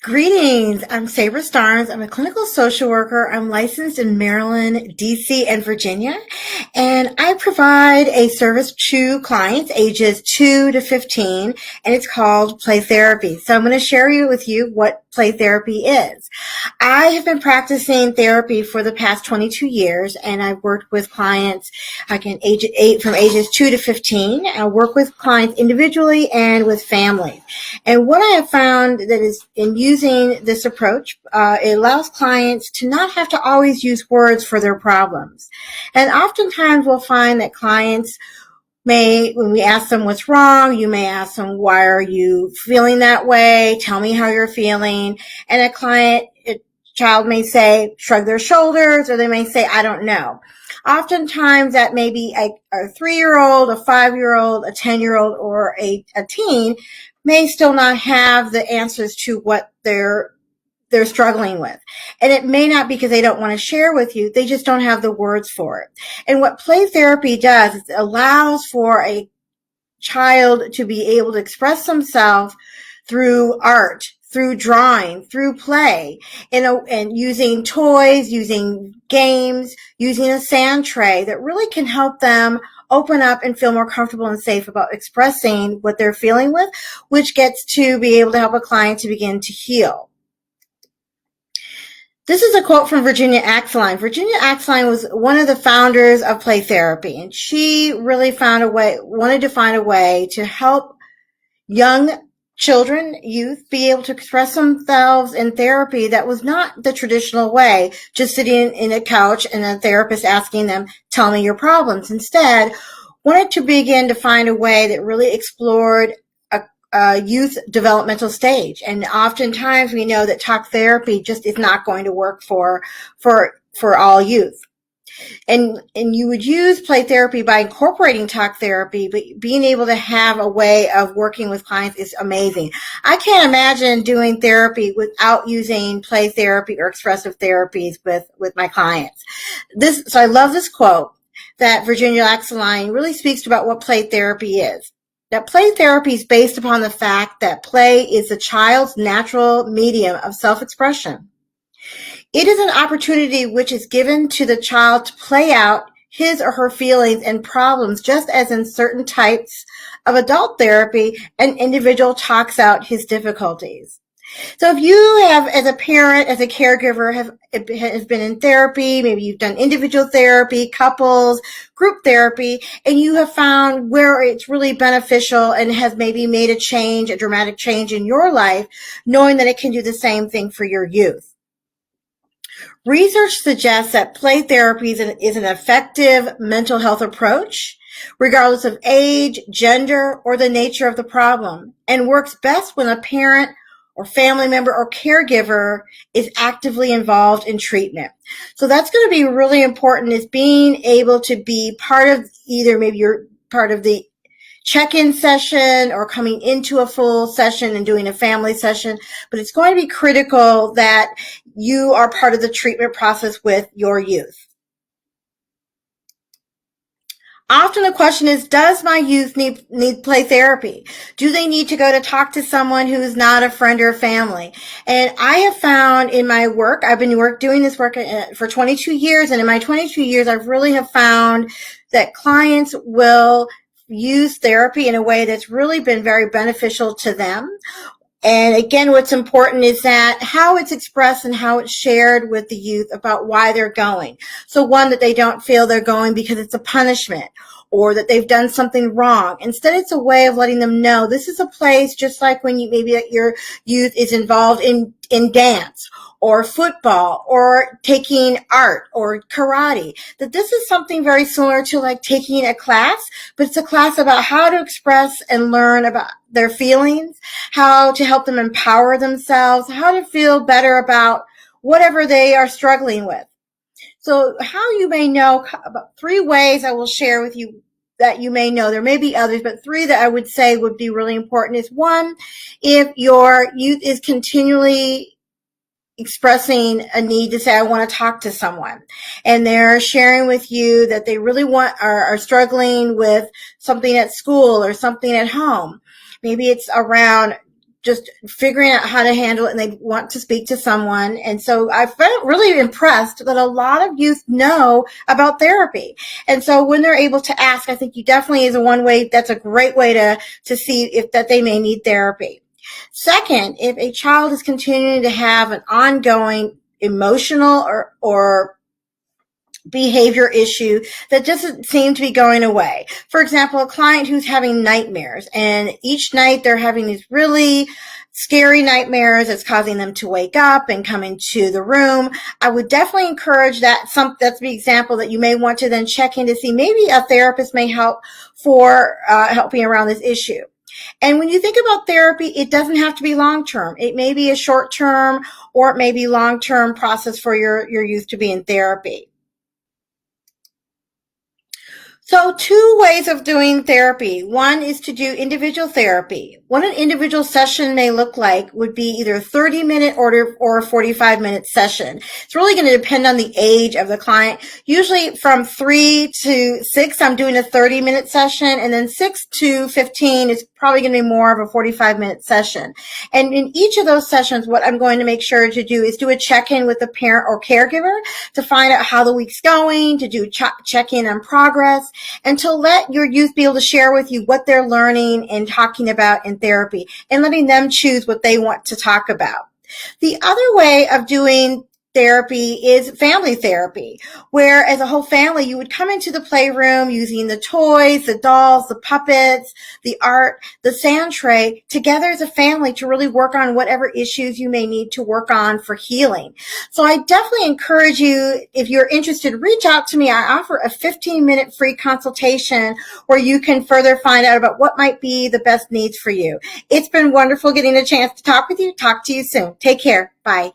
Greetings. I'm Sabra Starnes. I'm a clinical social worker. I'm licensed in Maryland, DC, and Virginia. And I provide a service to clients ages 2 to 15, and it's called play therapy. So I'm going to share with you what play therapy is. I have been practicing therapy for the past 22 years, and I've worked with clients from ages 2 to 15. I work with clients individually and with families. And what I have found that is in using this approach, it allows clients to not have to always use words for their problems. And oftentimes we'll find that clients when we ask them what's wrong, you may ask them, why are you feeling that way? Tell me how you're feeling. And a child may say, shrug their shoulders, or they may say, I don't know. Oftentimes that may be a 3-year-old, a 5-year-old, a 10-year-old, or a teen may still not have the answers to what they're struggling with. And it may not be because they don't want to share with you, they just don't have the words for it. And what play therapy does is it allows for a child to be able to express themselves through art, through drawing, through play, and using toys, using games, using a sand tray that really can help them open up and feel more comfortable and safe about expressing what they're feeling with, which gets to be able to help a client to begin to heal. This is a quote from Virginia Axeline. Virginia Axeline was one of the founders of play therapy, and she really wanted to find a way to help young children, youth, be able to express themselves in therapy that was not the traditional way, just sitting in a couch and a therapist asking them, tell me your problems. Instead, wanted to begin to find a way that really explored a youth developmental stage. And oftentimes we know that talk therapy just is not going to work for all youth. And you would use play therapy by incorporating talk therapy, but being able to have a way of working with clients is amazing. I can't imagine doing therapy without using play therapy or expressive therapies with my clients. So I love this quote that Virginia Axeline really speaks about what play therapy is. That play therapy is based upon the fact that play is the child's natural medium of self-expression. It is an opportunity which is given to the child to play out his or her feelings and problems, just as in certain types of adult therapy, an individual talks out his difficulties. So if you have, as a parent, as a caregiver, has been in therapy, maybe you've done individual therapy, couples, group therapy, and you have found where it's really beneficial and has maybe made a dramatic change in your life, knowing that it can do the same thing for your youth. Research suggests that play therapy is an effective mental health approach, regardless of age, gender, or the nature of the problem, and works best when a parent or family member or caregiver is actively involved in treatment. So that's going to be really important, is being able to be part of maybe you're part of the check-in session or coming into a full session and doing a family session, but it's going to be critical that you are part of the treatment process with your youth. Often the question is, does my youth need play therapy? Do they need to go to talk to someone who is not a friend or family? And I have found in my work, I've been doing this work for 22 years, and in my 22 years, I've really have found that clients will use therapy in a way that's really been very beneficial to them. And again, what's important is that how it's expressed and how it's shared with the youth about why they're going. So one, that they don't feel they're going because it's a punishment or that they've done something wrong. Instead, it's a way of letting them know this is a place, just like when your youth is involved in dance or football or taking art or karate, that this is something very similar to like taking a class, but it's a class about how to express and learn about their feelings, how to help them empower themselves, how to feel better about whatever they are struggling with. So how you may know, about 3 ways I will share with you that you may know. There may be others, but 3 that I would say would be really important is, 1, if your youth is continually expressing a need to say, I want to talk to someone, and they're sharing with you that they really are struggling with something at school or something at home. Maybe it's around just figuring out how to handle it, and they want to speak to someone. And so I felt really impressed that a lot of youth know about therapy. And so when they're able to ask, I think you definitely is that's a great way to see if that they may need therapy. Second, if a child is continuing to have an ongoing emotional or behavior issue that doesn't seem to be going away. For example, a client who's having nightmares, and each night they're having these really scary nightmares that's causing them to wake up and come into the room. I would definitely encourage that's the example that you may want to then check in to see maybe a therapist may help for helping around this issue. And when you think about therapy, it doesn't have to be long-term. It may be a short-term or it may be long-term process for your youth to be in therapy. So 2 ways of doing therapy. One is to do individual therapy. What an individual session may look like would be either a 30-minute or a 45-minute session. It's really going to depend on the age of the client. Usually from 3 to 6, I'm doing a 30-minute session, and then 6 to 15 is probably going to be more of a 45-minute session. And in each of those sessions, what I'm going to make sure to do is do a check-in with the parent or caregiver to find out how the week's going, to do check-in on progress, and to let your youth be able to share with you what they're learning and talking about in therapy, and letting them choose what they want to talk about. The other way of doing therapy is family therapy, where as a whole family, you would come into the playroom using the toys, the dolls, the puppets, the art, the sand tray, together as a family to really work on whatever issues you may need to work on for healing. So I definitely encourage you, if you're interested, reach out to me. I offer a 15-minute free consultation where you can further find out about what might be the best needs for you. It's been wonderful getting a chance to talk with you. Talk to you soon. Take care. Bye.